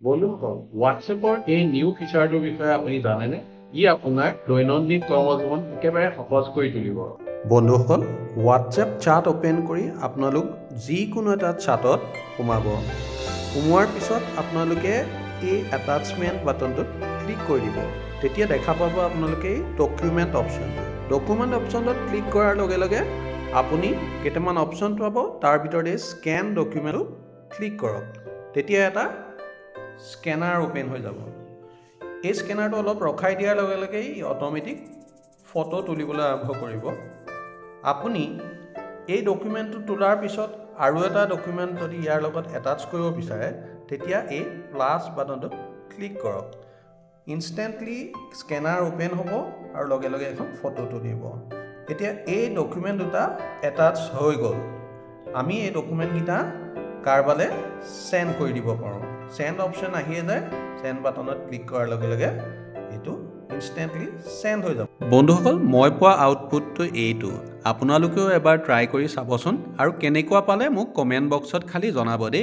বন্ধুসকল, হোৱাটছএপৰ এই নিউ ফিচাৰটোৰ বিষয়ে আপুনি জানেনে? ই আপোনাৰ দৈনন্দিন কৰ্মজীৱন একেবাৰে সহজ কৰি তুলিব। বন্ধুসকল, হোৱাটছএপ চাট অ'পেন কৰি আপোনালোক যিকোনো এটা চাটত সোমাব। সোমোৱাৰ পিছত আপোনালোকে এই এটাচমেণ্ট বাটনটোত ক্লিক কৰি দিব। তেতিয়া দেখা পাব আপোনালোকে এই ডকুমেণ্ট অপশ্যনটো। ডকুমেণ্ট অপশ্যনটোত ক্লিক কৰাৰ লগে লগে আপুনি কেইটামান অপশ্যন পাব। তাৰ ভিতৰতে স্কেন ডকুমেণ্টটো ক্লিক কৰক। তেতিয়া এটা স্কেনাৰ অ'পেন হৈ যাব। এই স্কেনাৰটো অলপ ৰখাই দিয়াৰ লগে লগে ই অট'মেটিক ফটো তুলিবলৈ আৰম্ভ কৰিব। আপুনি এই ডকুমেণ্টটো তোলাৰ পিছত আৰু এটা ডকুমেণ্ট যদি ইয়াৰ লগত এটাচ কৰিব বিচাৰে তেতিয়া এই প্লাছ বাটনটোত ক্লিক কৰক। ইনষ্টেণ্টলি স্কেনাৰ অ'পেন হ'ব আৰু লগে লগে এখন ফটো তুলিব। এতিয়া এই ডকুমেণ্ট দুটা এটাচ হৈ গ'ল। আমি এই ডকুমেণ্টকেইটা কাৰোবালৈ চেণ্ড কৰি দিব পাৰোঁ। চেণ্ড অপশ্যন আহিয়ে যায়। চেণ্ড বাটনত ক্লিক কৰাৰ লগে লগে এইটো ইনষ্টেণ্টলি চেণ্ড হৈ যাব। বন্ধুসকল, মই পোৱা আউটপুটটো এইটো। আপোনালোকেও এবাৰ ট্ৰাই কৰি চাবচোন আৰু কেনেকুৱা পালে মোক কমেণ্ট বক্সত খালি জনাব দেই।